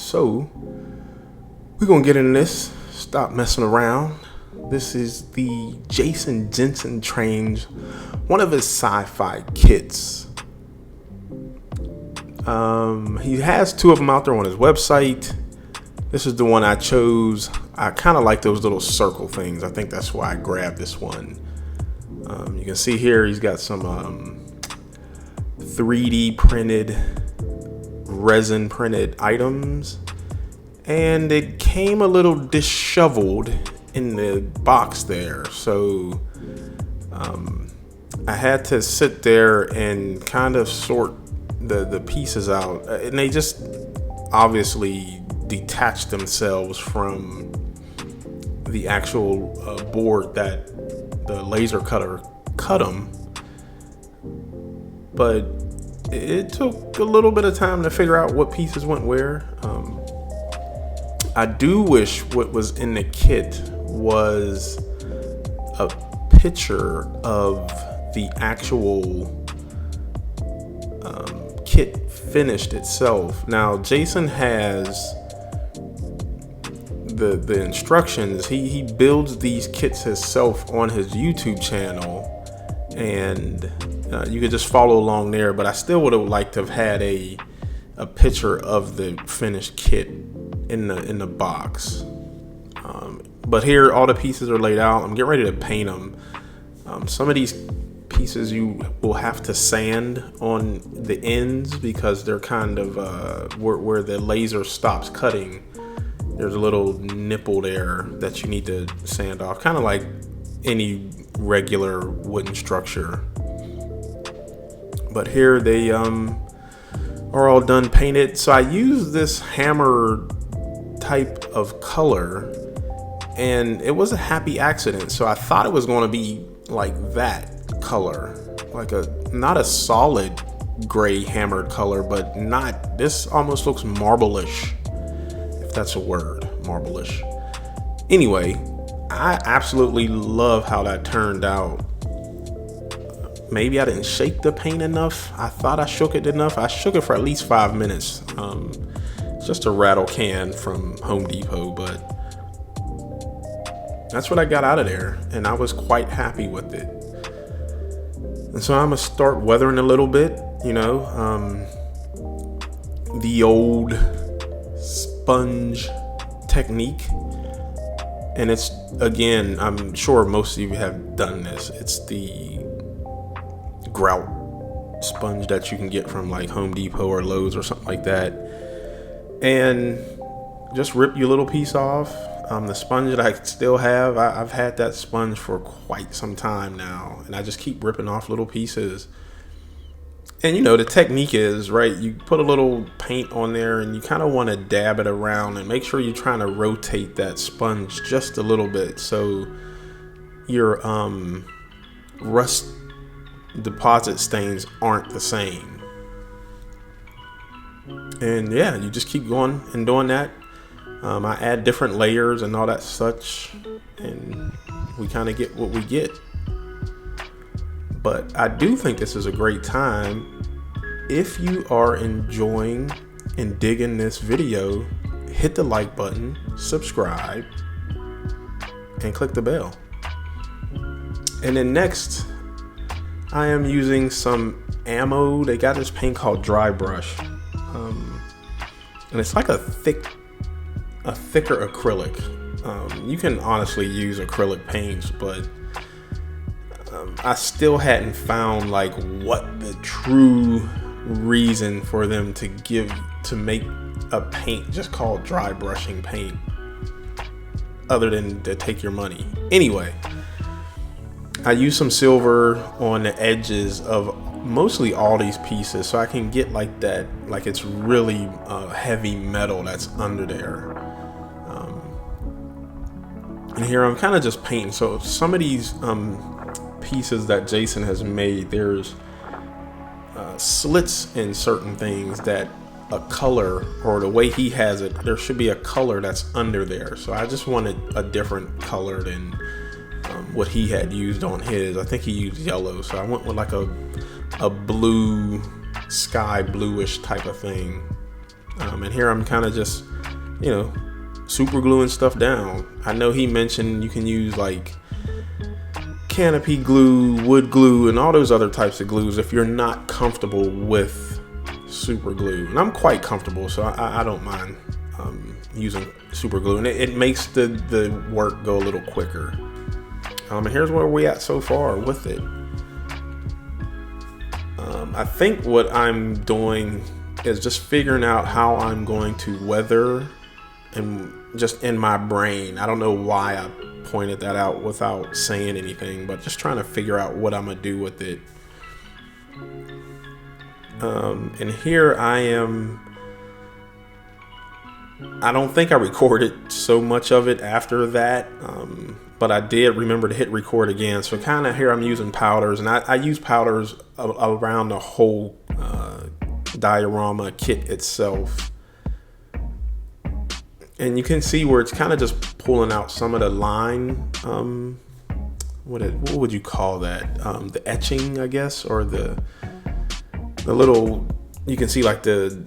So we're gonna get into this. Stop messing around. This is the Jensen trains one of his sci-fi kits. He has two of them out there on his website. This is the one I chose. I kind of like those little circle things. I think that's why I grabbed this one. You can see here he's got some 3D printed, resin printed items, and it came a little disheveled in the box there, so I had to sit there and kind of sort the pieces out, and they just obviously detached themselves from the actual board that the laser cutter cut them. But it took a little bit of time to figure out what pieces went where. I do wish what was in the kit was a picture of the actual kit finished itself. Now Jason has the instructions. He builds these kits himself on his YouTube channel, and you could just follow along there. But I still would have liked to have had a picture of the finished kit in the box. But here all the pieces are laid out. I'm getting ready to paint them. Some of these pieces you will have to sand on the ends because they're kind of where the laser stops cutting. There's a little nipple there that you need to sand off, kind of like any regular wooden structure. But here they are all done painted. So I used this hammer type of color, and it was a happy accident. So I thought it was going to be like that color, like not a solid gray hammered color, but not, this almost looks marble-ish, if that's a word, marble-ish. Anyway, I absolutely love how that turned out. Maybe I didn't shake the paint enough. I thought I shook it enough. I shook it for at least 5 minutes. It's just a rattle can from Home Depot, but that's what I got out of there, and I was quite happy with it. And so I'm gonna start weathering a little bit, the old sponge technique. And it's, again, I'm sure most of you have done this. It's the grout sponge that you can get from like Home Depot or Lowe's or something like that. And just rip your little piece off. The sponge that I still have, I've had that sponge for quite some time now, and I just keep ripping off little pieces. And the technique is, right, you put a little paint on there and you kind of want to dab it around and make sure you're trying to rotate that sponge just a little bit so your rust deposit stains aren't the same. And yeah, you just keep going and doing that. I add different layers and all that such, and we kind of get what we get. But I do think this is a great time. If you are enjoying and digging this video, hit the like button, subscribe, and click the bell. And then next, I am using some ammo. They got this paint called Dry Brush, and it's like a thicker acrylic. You can honestly use acrylic paints, but I still hadn't found like what the true reason for them to make a paint just called dry brushing paint, other than to take your money. Anyway, I use some silver on the edges of mostly all these pieces so I can get like that, like it's really heavy metal that's under there. And here I'm kind of just painting. So some of these pieces that Jason has made, there's slits in certain things that a color, or the way he has it, there should be a color that's under there. So I just wanted a different color than what he had used on his. I think he used yellow, so I went with like a blue, sky bluish type of thing. And here I'm kind of just you know, super gluing stuff down. I know he mentioned you can use like canopy glue, wood glue, and all those other types of glues if you're not comfortable with super glue. And I'm quite comfortable, so I don't mind using super glue, and it makes the work go a little quicker. And here's where we at so far with it. I think what I'm doing is just figuring out how I'm going to weather, and just in my brain, I don't know why I pointed that out without saying anything, but just trying to figure out what I'm gonna do with it. And here I am. I don't think I recorded so much of it after that, but I did remember to hit record again. So kind of here I'm using powders, and I use powders around the whole diorama kit itself. And you can see where it's kind of just pulling out some of the line, what would you call that? The etching, I guess, or the little, you can see like the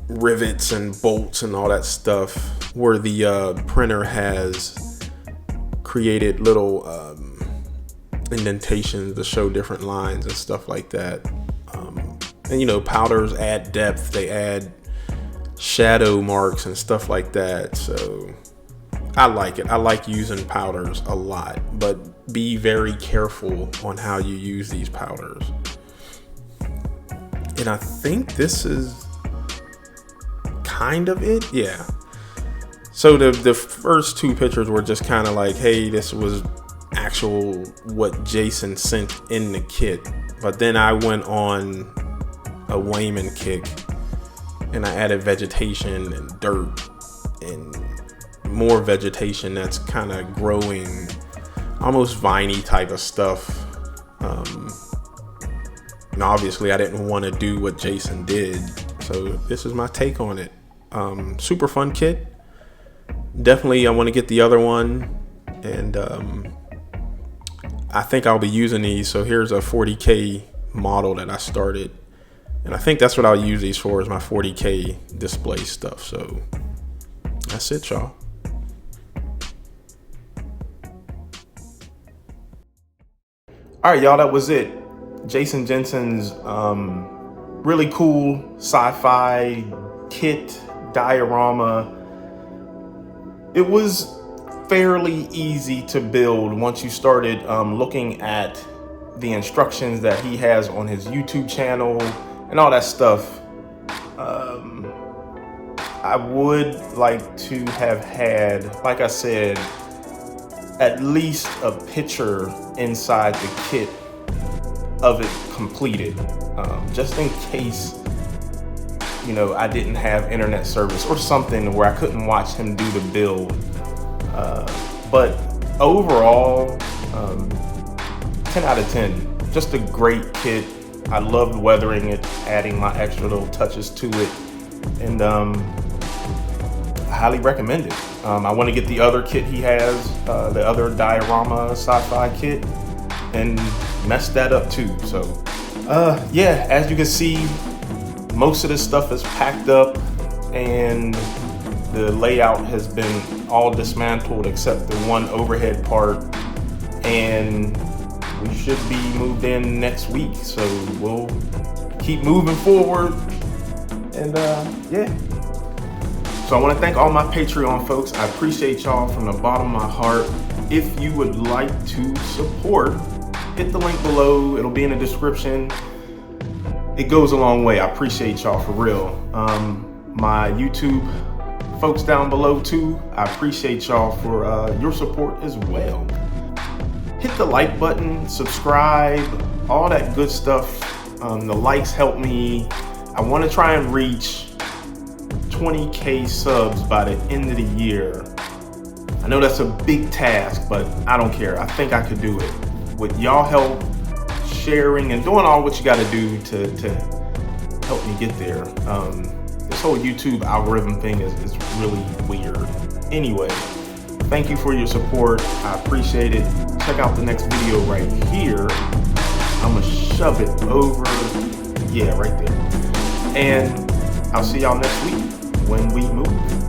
rivets and bolts and all that stuff where the printer has created little indentations to show different lines and stuff like that. And you know, powders add depth, they add shadow marks and stuff like that. So I like it. I like using powders a lot, but be very careful on how you use these powders. And I think this is kind of it. Yeah. So the first two pictures were just kind of like, hey, this was actual what Jason sent in the kit. But then I went on a Wayman kick, and I added vegetation and dirt and more vegetation that's kind of growing, almost viney type of stuff. And obviously I didn't want to do what Jason did, so this is my take on it. Super fun kit. Definitely I want to get the other one, and I think I'll be using these. So here's a 40K model that I started, and I think that's what I'll use these for, is my 40K display stuff. So that's it, y'all. All right, y'all, that was it. Jason Jensen's really cool sci-fi kit diorama. It was fairly easy to build once you started looking at the instructions that he has on his YouTube channel and all that stuff. I would like to have had, like I said, at least a picture inside the kit of it completed, just in case, you know, I didn't have internet service or something where I couldn't watch him do the build. But overall, 10 out of 10. Just a great kit. I loved weathering it, adding my extra little touches to it, and I highly recommend it. I want to get the other kit he has, the other diorama sci-fi kit, and mess that up too. So yeah, as you can see, most of this stuff is packed up, and the layout has been all dismantled except the one overhead part, and we should be moved in next week. So we'll keep moving forward, and yeah. So I want to thank all my Patreon folks. I appreciate y'all from the bottom of my heart. If you would like to support, hit the link below. It'll be in the description. It goes a long way. I appreciate y'all for real. My YouTube folks down below too, I appreciate y'all for your support as well. Hit the like button, subscribe, all that good stuff. The likes help me. I want to try and reach 20K subs by the end of the year. I know that's a big task, but I don't care. I think I could do it. With y'all help, sharing, and doing all what you got to do to help me get there. This whole YouTube algorithm thing is really weird. Anyway, thank you for your support. I appreciate it. Check out the next video right here. I'm gonna shove it over, yeah, right there. And I'll see y'all next week when we move.